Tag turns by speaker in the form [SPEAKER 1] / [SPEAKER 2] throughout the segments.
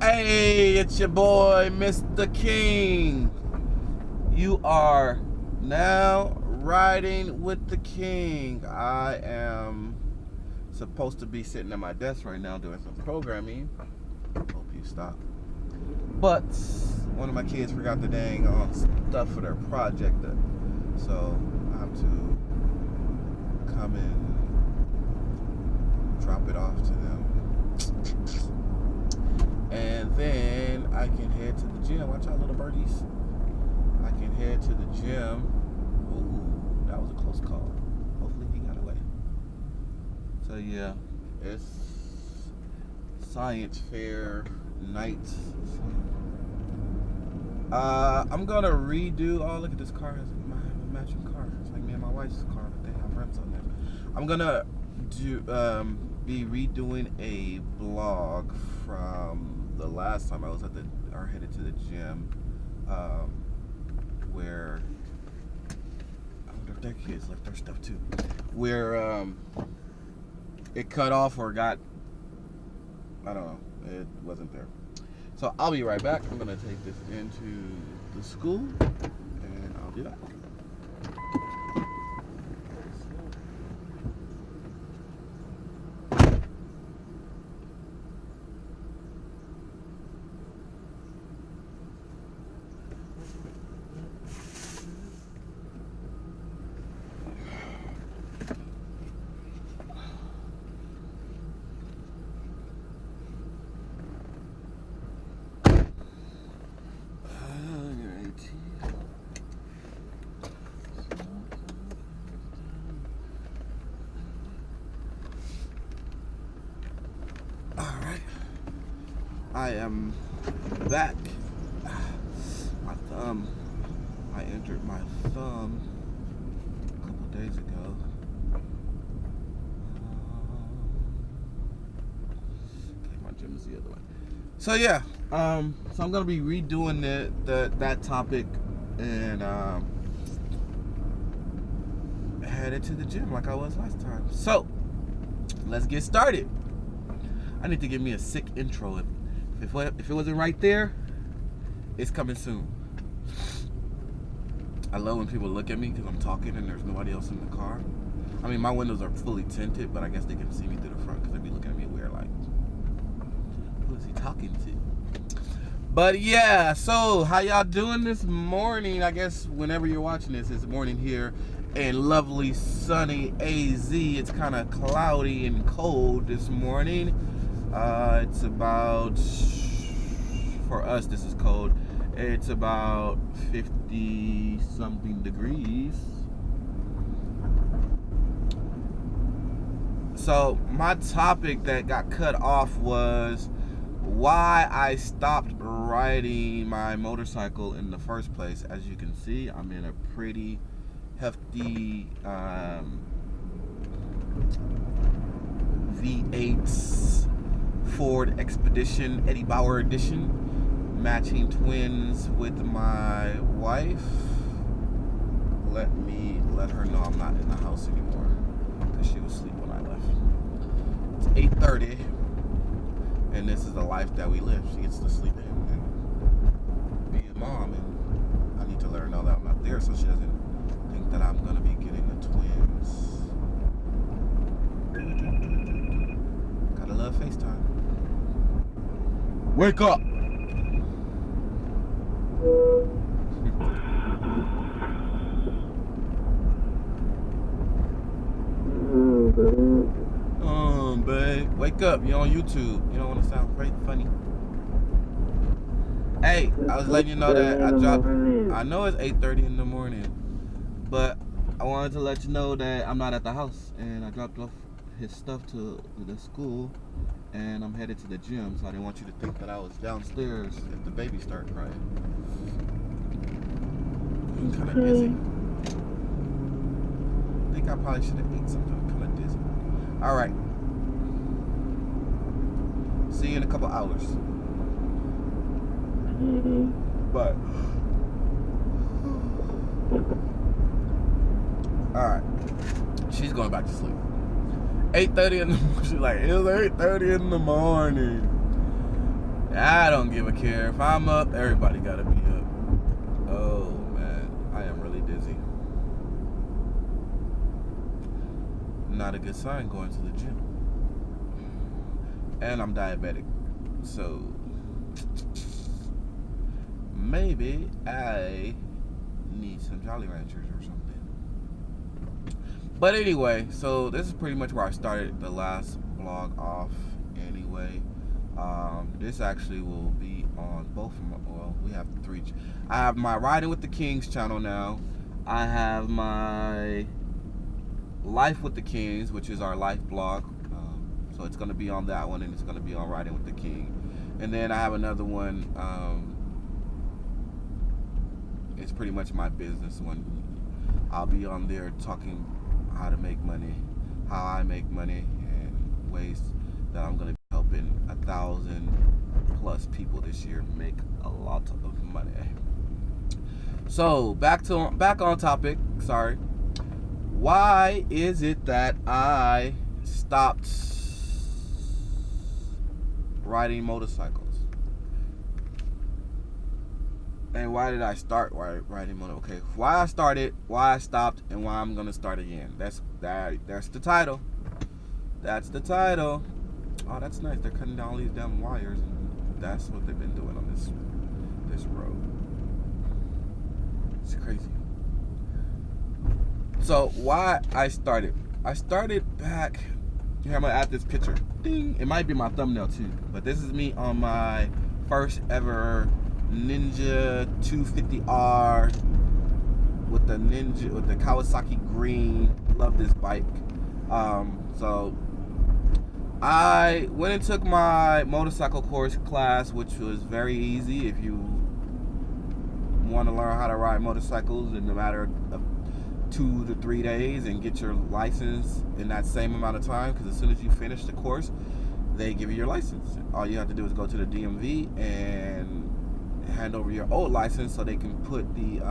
[SPEAKER 1] Hey, it's your boy, Mr. King. You are now riding with the King. I am supposed to be sitting at my desk right now doing some programming. Hope you stop. But one of my kids forgot the dang stuff for their project, so I have to come and drop it off to them. And then I can head to the gym. Watch out, little birdies. I can head to the gym. Ooh, that was a close call. Hopefully he got away. So yeah, it's science fair night. I'm gonna redo. Oh, look at this car. It's my matching car. It's like me and my wife's car, but they have rims on there. I'm gonna be redoing a vlog from the last time I was headed to the gym, where I wonder if their kids left their stuff too, where it cut off or got, I don't know, it wasn't there. So I'll be right back. I'm gonna take this into the school and I'll be back. I am back. My thumb, I injured my thumb a couple days ago. Okay, my gym is the other way. So yeah, so I'm gonna be redoing that topic and headed to the gym like I was last time. So let's get started. I need to give me a sick intro. If it wasn't right there, it's coming soon. I love when people look at me because I'm talking and there's nobody else in the car. I mean, my windows are fully tinted, but I guess they can see me through the front because they be looking at me weird like, who is he talking to? But yeah, so how y'all doing this morning? I guess whenever you're watching this, it's morning here in lovely sunny AZ. It's kind of cloudy and cold this morning. It's about, for us this is cold, it's about 50 something degrees. So my topic that got cut off was why I stopped riding my motorcycle in the first place. As you can see, I'm in a pretty hefty V8 Ford Expedition Eddie Bauer edition, matching twins with my wife. Let her know I'm not in the house anymore because she was asleep when I left. It's 8:30 and this is the life that we live. She gets to sleep in and be a mom, and I need to let her know that I'm not there so she doesn't think that I'm gonna be getting the twins. Gotta love FaceTime. Wake up! Babe. Wake up. You're on YouTube. You don't want to sound very funny. Hey, I was letting you know that I dropped. I know it's 8:30 in the morning, but I wanted to let you know that I'm not at the house, and I dropped off his stuff to the school, and I'm headed to the gym, so I didn't want you to think that I was downstairs if the baby started crying. I'm kind of dizzy. I think I probably should have ate something. I'm kind of dizzy. All right. See you in a couple hours. But all right, she's going back to sleep. 8:30 in the morning. She's like, it's 8:30 in the morning. I don't give a care. If I'm up, everybody gotta be up. Oh man, I am really dizzy. Not a good sign going to the gym. And I'm diabetic. So maybe I need some Jolly Ranchers or something. But anyway, so this is pretty much where I started the last vlog off anyway. This actually will be on both of my, well, we have three. I have my Riding with the Kings channel now. I have my Life with the Kings, which is our life blog. So it's going to be on that one, and it's going to be on Riding with the King. And then I have another one. It's pretty much my business one. I'll be on there talking how to make money, how I make money, and ways that I'm going to be helping 1,000+ people this year make a lot of money. So back on topic. Sorry. Why is it that I stopped riding motorcycles? And why did I start riding motorcycles? Okay, why I started, why I stopped, and why I'm gonna start again. That's the title. That's the title. Oh, that's nice. They're cutting down all these damn wires, and that's what they've been doing on this road. It's crazy. So why I started back. Here, I'm gonna add this picture. Ding. It might be my thumbnail too, but this is me on my first ever Ninja 250R with the Kawasaki green. Love this bike. So I went and took my motorcycle course class, which was very easy if you want to learn how to ride motorcycles in a matter of 2 to 3 days and get your license in that same amount of time, because as soon as you finish the course, they give you your license. All you have to do is go to the DMV and hand over your old license so they can put the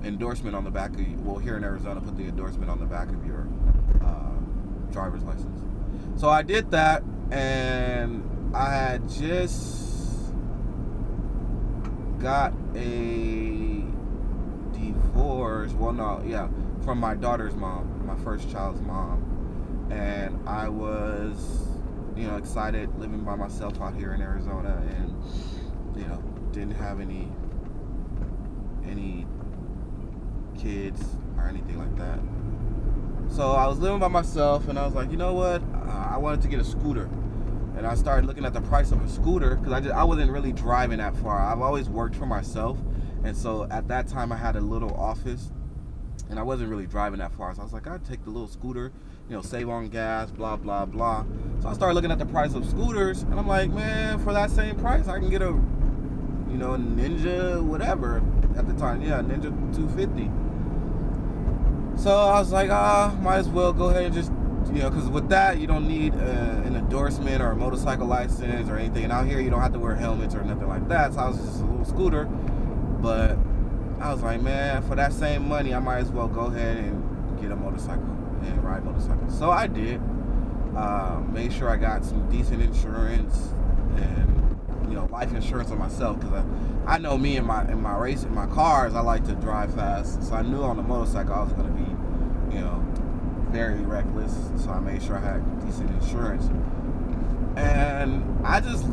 [SPEAKER 1] endorsement on the back of you. Well, here in Arizona, put the endorsement on the back of your driver's license. So I did that, and I had just got a divorce. Well, no, yeah, from my daughter's mom, my first child's mom, and I was, excited living by myself out here in Arizona, and didn't have any kids or anything like that. So I was living by myself, and I was like, you know what? I wanted to get a scooter. And I started looking at the price of a scooter, because I wasn't really driving that far. I've always worked for myself, and so at that time I had a little office, and I wasn't really driving that far. So I was like, I'd take the little scooter, save on gas, blah, blah, blah. So I started looking at the price of scooters, and I'm like, man, for that same price, I can get a, Ninja whatever at the time. Yeah, Ninja 250. So I was like, might as well go ahead and just, because with that, you don't need an endorsement or a motorcycle license or anything. And out here, you don't have to wear helmets or nothing like that. So I was just a little scooter. But I was like, man, for that same money, I might as well go ahead and get a motorcycle and ride motorcycles. So I did. Made sure I got some decent insurance and, life insurance on myself. Because I know me in my cars, I like to drive fast. So I knew on the motorcycle I was going to be, very reckless, so I made sure I had decent insurance. And I just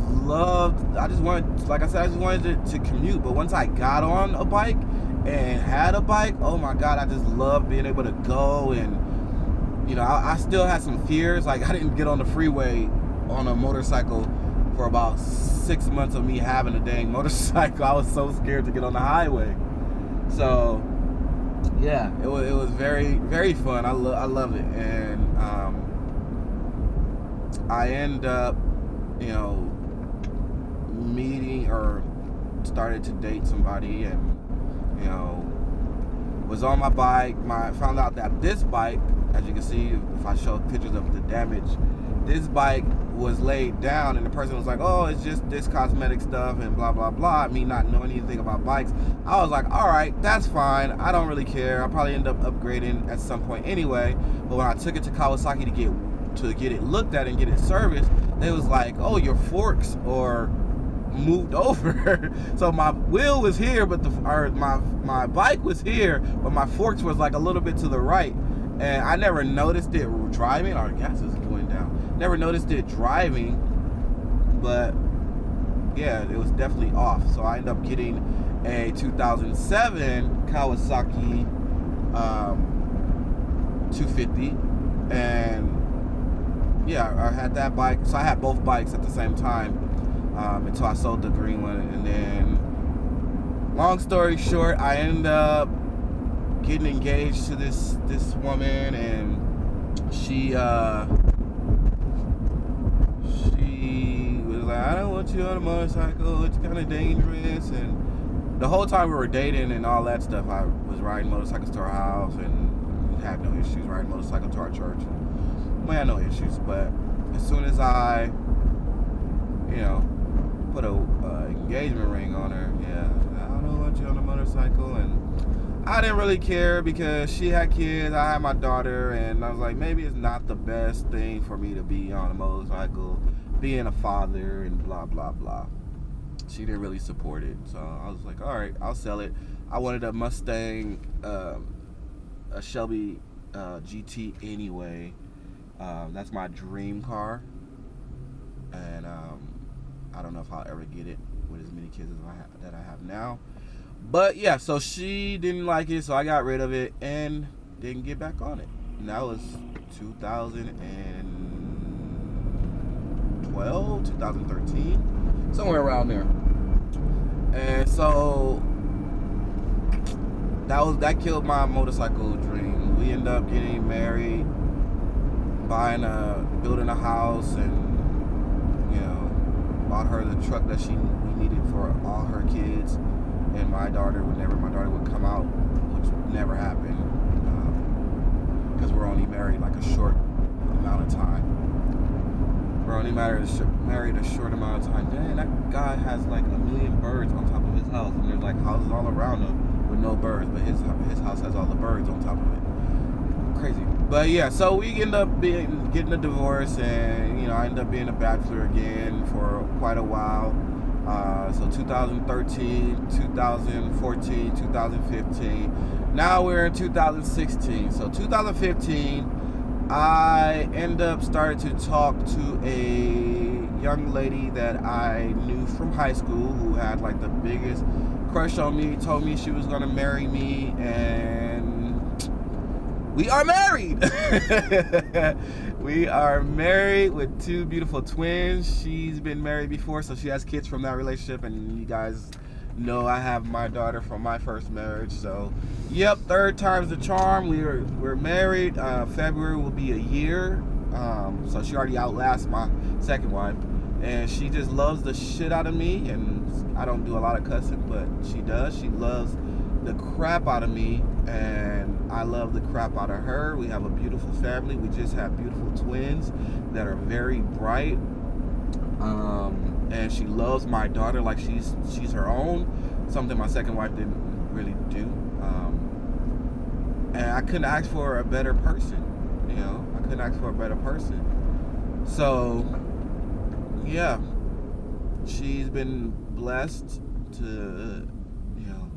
[SPEAKER 1] wanted to commute. But once I got on a bike and had a bike, oh my God, I just loved being able to go. And I still had some fears. Like, I didn't get on the freeway on a motorcycle for about 6 months of me having a dang motorcycle. I was so scared to get on the highway. So yeah, it was very, very fun. I loved it. And I end up, meeting or started to date somebody, and was on my bike. Found out that this bike, as you can see, if I show pictures of the damage, this bike was laid down, and the person was like, oh, it's just this cosmetic stuff and blah, blah, blah. Me not knowing anything about bikes, I was like, all right, that's fine. I don't really care. I'll probably end up upgrading at some point anyway. But when I took it to Kawasaki to get to get it looked at and get it serviced, they was like, oh, your forks are moved over. So my wheel was here, but my bike was here, but my forks was like a little bit to the right. And I never noticed it driving. Our gas is going down. Never noticed it driving, but yeah, it was definitely off. So I ended up getting a 2007 Kawasaki 250, and yeah, I had that bike. So I had both bikes at the same time until I sold the green one. And then, long story short, I ended up getting engaged to this woman, and she was like, I don't want you on a motorcycle, it's kind of dangerous. And the whole time we were dating and all that stuff, I was riding motorcycles to our house and had no issues riding motorcycle to our church. We had no issues, but as soon as I, put a engagement ring on her, yeah, I don't want you on a motorcycle. And I didn't really care because she had kids, I had my daughter, and I was like, maybe it's not the best thing for me to be on a motorcycle, being a father and blah, blah, blah. She didn't really support it, so I was like, all right, I'll sell it. I wanted a Mustang, a Shelby GT anyway. That's my dream car, and I don't know if I'll ever get it with as many kids as that I have now. But yeah, so she didn't like it, so I got rid of it and didn't get back on it. And that was 2012, 2013, somewhere around there. And so that killed my motorcycle dream. We ended up getting married, building a house, and bought her the truck that we needed for all her kids. And my daughter would come out, which never happened, because we're only married like a short amount of time. We're only married a short amount of time. Dang, that guy has like 1 million birds on top of his house, and there's like houses all around him with no birds, but his house has all the birds on top of it. Crazy. But yeah, so we end up getting a divorce, and I ended up being a bachelor again for quite a while. So 2013, 2014, 2015. Now we're in 2016. So 2015, I end up starting to talk to a young lady that I knew from high school who had like the biggest crush on me, told me she was gonna marry me, and we are married. We are married with 2 beautiful twins. She's been married before, so she has kids from that relationship, and you guys know I have my daughter from my first marriage. So, yep, 3rd time's the charm. We're married. February will be a year. So she already outlasts my second wife, and she just loves the shit out of me. And I don't do a lot of cussing, but she does. She loves the crap out of me, and I love the crap out of her. We have a beautiful family. We just have beautiful twins that are very bright, and she loves my daughter like she's her own, something my second wife didn't really do. And I couldn't ask for a better person. I couldn't ask for a better person. So yeah, she's been blessed to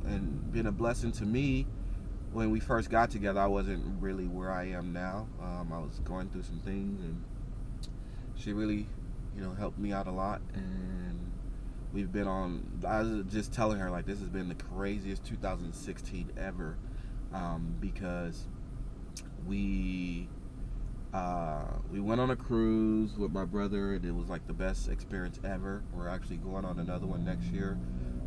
[SPEAKER 1] and been a blessing to me. When we first got together, I wasn't really where I am now. I was going through some things, and she really, helped me out a lot. And we've been on, I was just telling her, like, this has been the craziest 2016 ever, because we went on a cruise with my brother, and it was like the best experience ever. We're actually going on another one next year.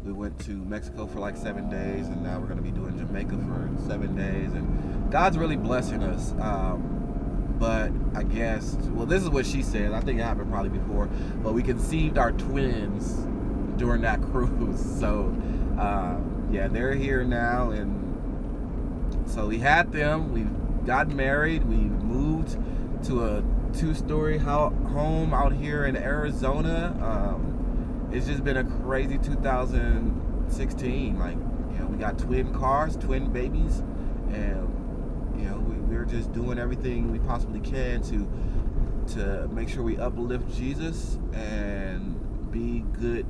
[SPEAKER 1] We went to Mexico for like 7 days, and now we're going to be doing Jamaica for 7 days, and God's really blessing us. But I guess, well, this is what she said. I think it happened probably before, but we conceived our twins during that cruise. So yeah, they're here now, and so we had them. We got married. We moved to a 2-story home out here in Arizona. It's just been a crazy 2016. Like, we got twin cars, twin babies, and we're just doing everything we possibly can to make sure we uplift Jesus and be good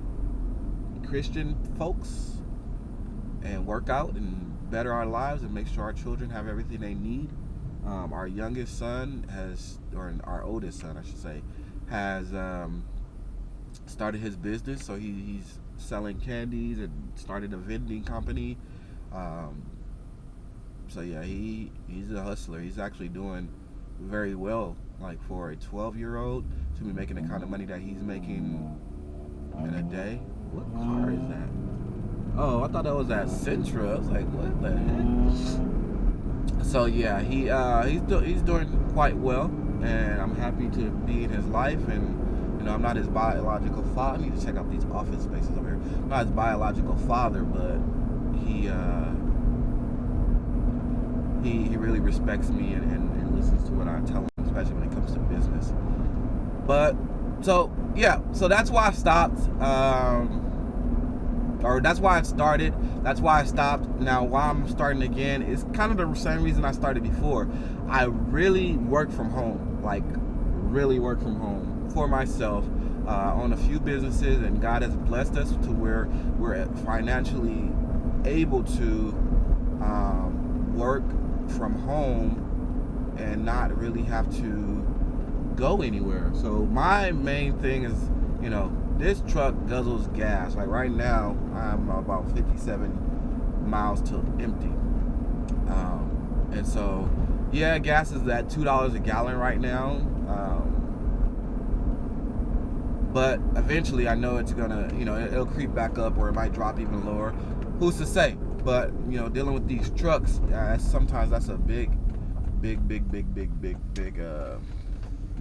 [SPEAKER 1] Christian folks and work out and better our lives and make sure our children have everything they need. Our youngest son or our oldest son, I should say, has started his business. So he's selling candies and started a vending company. So yeah, he's a hustler. He's actually doing very well, like for a 12-year-old to be making the kind of money that he's making in a day. What car is that? Oh, I thought that was that Sentra. I was like, what the heck? So yeah, he's doing quite well, and I'm happy to be in his life. And you know, I'm not his biological father. I need to check out these office spaces over here. I'm not his biological father, but he really respects me and listens to what I tell him, especially when it comes to business. But so that's why I stopped, or that's why I started. That's why I stopped. Now, why I'm starting again is kind of the same reason I started before. I really work from home, for myself. On a few businesses, and God has blessed us to where we're financially able to work from home and not really have to go anywhere. So my main thing is, you know, this truck guzzles gas. Like right now, I'm about 57 miles till empty. And so, yeah, gas is at $2 a gallon right now. But eventually I know it's gonna, you know, it'll creep back up or it might drop even lower. Who's to say? But, you know, dealing with these trucks, sometimes that's a big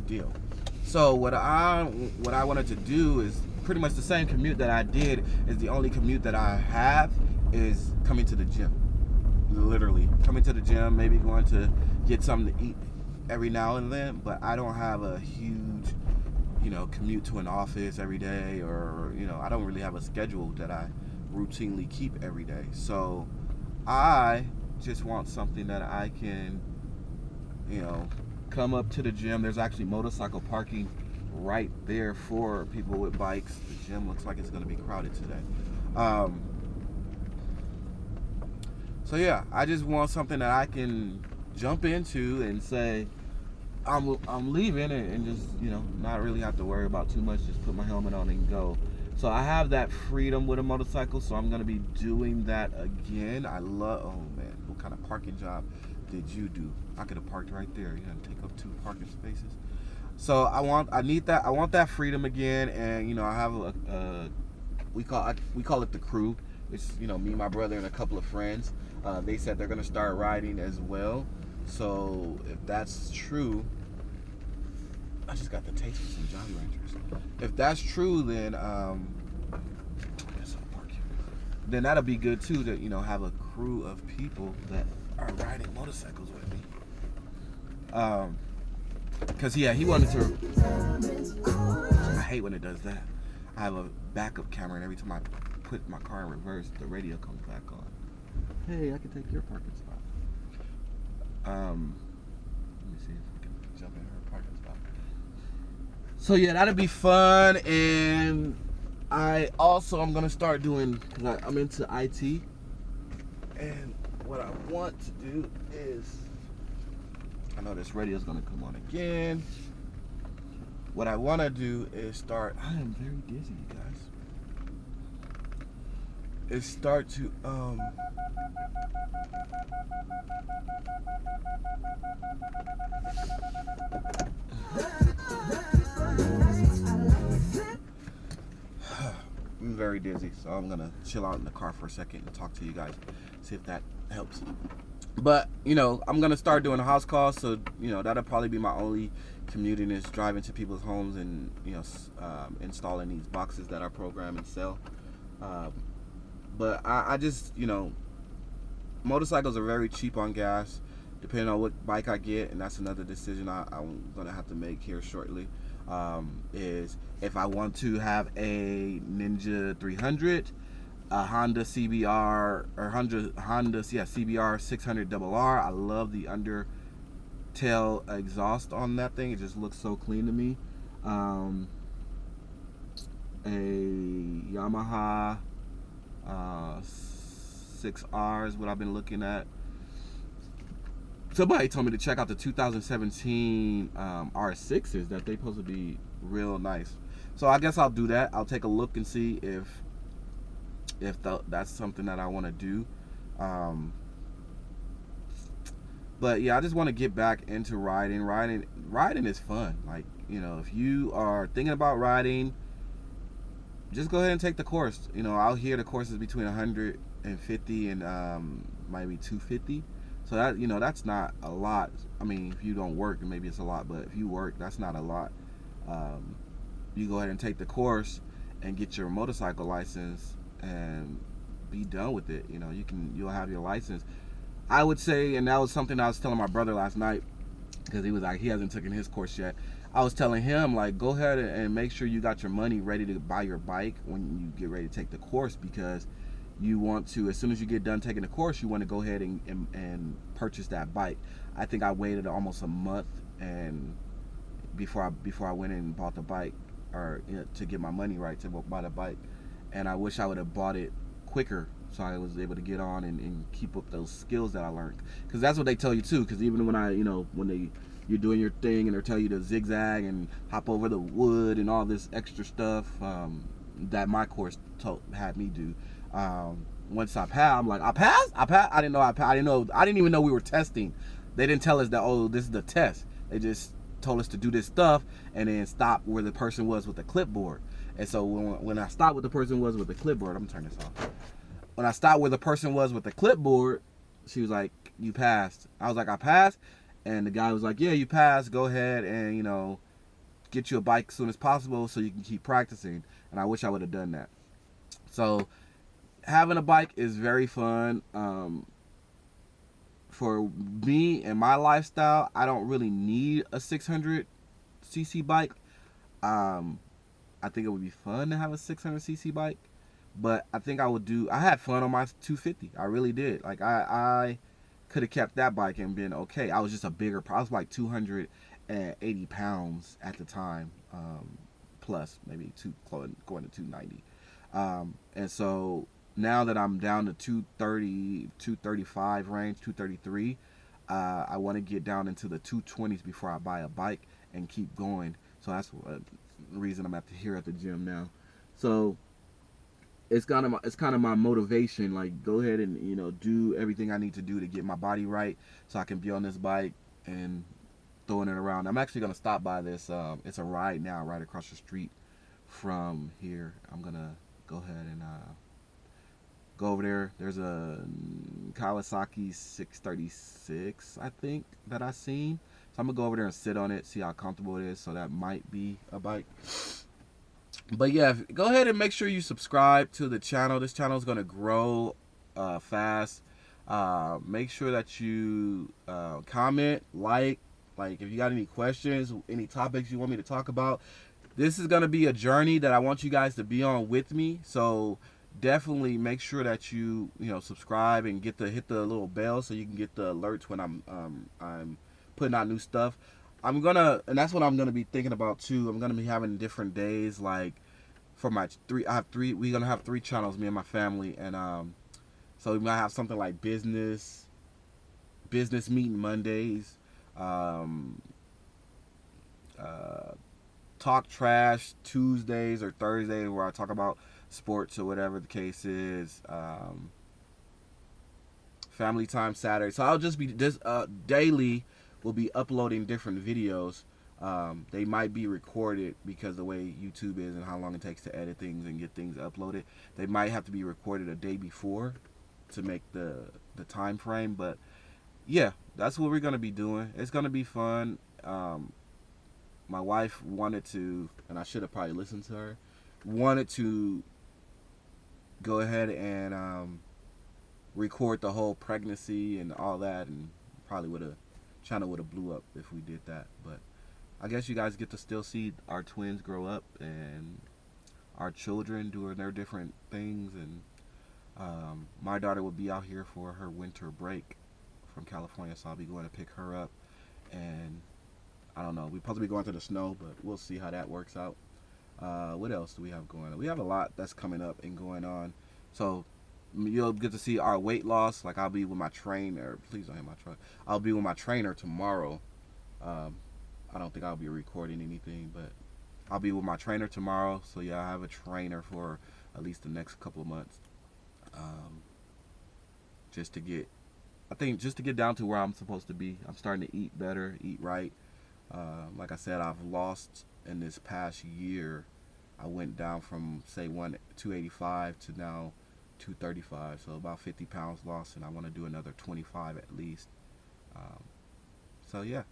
[SPEAKER 1] deal. So what I wanted to do is pretty much the same commute that I did is the only commute that I have is coming to the gym. Literally coming to the gym, maybe going to get something to eat every now and then, but I don't have a huge, you know, commute to an office every day, or, you know, I don't really have a schedule that I routinely keep every day. So I just want something that I can, you know, come up to the gym. There's actually motorcycle parking right there for people with bikes. The gym looks like it's going to be crowded today. So yeah, I just want something that I can jump into and say I'm leaving and just, you know, not really have to worry about too much. Just put my helmet on and go. So I have that freedom with a motorcycle, so I'm going to be doing that again. Oh man, what kind of parking job did you do? I could have parked right there. You know, take up 2 parking spaces. So I want that freedom again. And, you know, I have we call it the crew. It's, you know, me, my brother, and a couple of friends. They said they're going to start riding as well. So if that's true, I just got the taste for some Jolly Ranchers. If that's true, then I guess I'll park here. Then that'll be good too, to, you know, have a crew of people that are riding motorcycles with me. Cause yeah, he wanted to. I hate when it does that. I have a backup camera, and every time I put my car in reverse, the radio comes back on. Hey, I can take your parking spot. Let me see if we can jump in her parking spot. So yeah, that'll be fun. And I'm gonna start doing, because I'm into IT, and what I want to do is, I know this radio's gonna come on again. What I want to do is start. I am very dizzy, you guys. Is start to I'm very dizzy, so I'm gonna chill out in the car for a second and talk to you guys, see if that helps. But, you know, I'm gonna start doing house calls, so, you know, that'll probably be my only commuting, is driving to people's homes and, you know, installing these boxes that I program and sell. But I just, you know, motorcycles are very cheap on gas, depending on what bike I get, and that's another decision I'm gonna have to make here shortly. Is if I want to have a Ninja 300, a Honda CBR, or CBR 600RR. I love the tail exhaust on that thing. It just looks so clean to me. A Yamaha 6R is what I've been looking at. Somebody told me to check out the 2017 R6s, that they supposed to be real nice. So I guess I'll do that. I'll take a look and see if that's something that I want to do. But yeah, I just want to get back into riding. Riding is fun. Like, you know, if you are thinking about riding, just go ahead and take the course. You know, out here the course is between 150 and maybe 250. So that, you know, that's not a lot. I mean, if you don't work, maybe it's a lot, but if you work, that's not a lot. You go ahead and take the course and get your motorcycle license and be done with it. You know, you'll have your license. I would say, and that was something I was telling my brother last night, because he was like, he hasn't taken his course yet. I was telling him, like, go ahead and make sure you got your money ready to buy your bike when you get ready to take the course, because you want to, as soon as you get done taking the course, you want to go ahead and purchase that bike. I think I waited almost a month and before I went and bought the bike, or, you know, to get my money right to buy the bike. And I wish I would have bought it quicker, so I was able to get on and keep up those skills that I learned. Because that's what they tell you too. Because even when you're doing your thing and they're telling you to zigzag and hop over the wood and all this extra stuff that my course had me do. Once I passed, I'm like, I passed. I didn't know I passed. I didn't even know we were testing. They didn't tell us that, oh, this is the test. They just told us to do this stuff and then stop where the person was with the clipboard. And so when I stopped where the person was with the clipboard, I'm gonna turn this off. When I stopped where the person was with the clipboard, she was like, you passed. I was like, I passed? And the guy was like, yeah, you passed. Go ahead and, you know, get you a bike as soon as possible so you can keep practicing. And I wish I would have done that. So having a bike is very fun. For me and my lifestyle, I don't really need a 600cc bike. I think it would be fun to have a 600cc bike, but I think I had fun on my 250. I really did. Like, I could have kept that bike and been okay. I was just a bigger, I was like 280 pounds at the time, plus maybe going to 290. And so now that I'm down to 230, 235 range, 233, I want to get down into the 220s before I buy a bike and keep going. So that's the reason I'm here at the gym now. So it's kind of my motivation. Like, go ahead and, you know, do everything I need to do to get my body right so I can be on this bike and throwing it around. I'm actually gonna stop by this. It's a ride now, right across the street from here. I'm gonna go ahead and go over there. There's a Kawasaki 636, I think, that I seen. So I'm gonna go over there and sit on it, see how comfortable it is. So that might be a bike. But yeah, go ahead and make sure you subscribe to the channel. This channel is gonna grow fast. Make sure that you comment, like if you got any questions, any topics you want me to talk about. This is gonna be a journey that I want you guys to be on with me. So definitely make sure that you subscribe and hit the little bell so you can get the alerts when I'm putting out new stuff. And that's what I'm gonna be thinking about too. I'm gonna be having different days, like for my we're gonna have 3 channels, me and my family, and so we might have something like business meeting Mondays, talk trash Tuesdays or Thursdays, where I talk about sports or whatever the case is. Family time Saturday. So I'll just be daily. We'll be uploading different videos. They might be recorded because the way YouTube is and how long it takes to edit things and get things uploaded. They might have to be recorded a day before to make the time frame. But yeah, that's what we're gonna be doing. It's gonna be fun. My wife wanted to, and I should have probably listened to her, wanted to go ahead and record the whole pregnancy and all that, and probably channel would have blew up if we did that. But I guess you guys get to still see our twins grow up and our children doing their different things. And my daughter will be out here for her winter break from California, so I'll be going to pick her up and I don't know. We're supposed to be going to the snow, but we'll see how that works out. What else do we have going on? We have a lot that's coming up and going on. So you'll get to see our weight loss. Like, I'll be with my trainer. Please don't hit my truck. I'll be with my trainer tomorrow. I don't think I'll be recording anything, but I'll be with my trainer tomorrow. So yeah, I have a trainer for at least the next couple of months. Just to get, I think, just to get down to where I'm supposed to be. I'm starting to eat better, eat right. Like I said, I've lost in this past year. I went down from, say, 285 to now 235, so about 50 pounds lost, and I want to do another 25 at least. So yeah,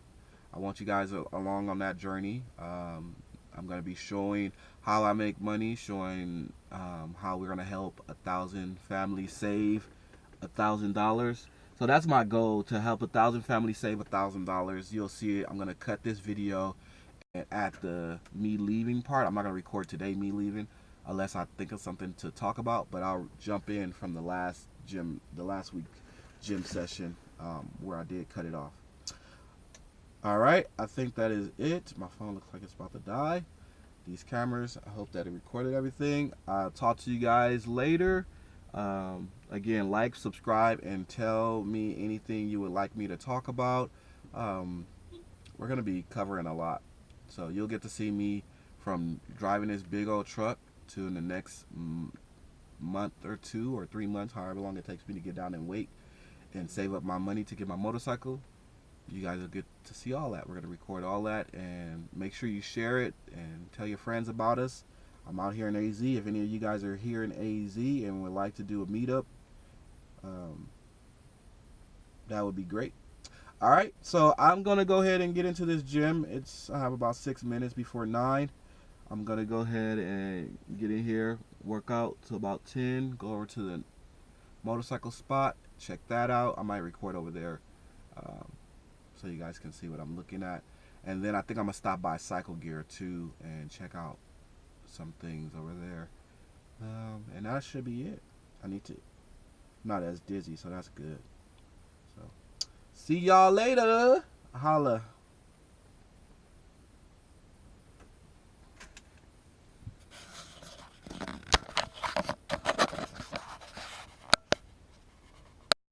[SPEAKER 1] I want you guys along on that journey. I'm going to be showing how I make money, showing how we're going to help 1,000 families save $1,000. So that's my goal, to help 1,000 families save $1,000. You'll see it. I'm going to cut this video and at the me leaving part. I'm not going to record today me leaving unless I think of something to talk about, but I'll jump in from the last week gym session where I did cut it off. All right, I think that is it. My phone looks like it's about to die. These cameras, I hope that it recorded everything. I'll talk to you guys later. Again, like, subscribe, and tell me anything you would like me to talk about. We're going to be covering a lot. So you'll get to see me from driving this big old truck to in the next month or 2 or 3 months, however long it takes me to get down and weight and save up my money to get my motorcycle. You guys will get to see all that. We're going to record all that, and make sure you share it and tell your friends about us. I'm out here in AZ. If any of you guys are here in AZ and would like to do a meetup, that would be great. All right, so I'm going to go ahead and get into this gym. I have about 6 minutes before 9. I'm going to go ahead and get in here, work out to about 10, go over to the motorcycle spot, check that out. I might record over there so you guys can see what I'm looking at. And then I think I'm going to stop by Cycle Gear too and check out some things over there. And that should be it. I'm not as dizzy, so that's good. So see y'all later. Holla.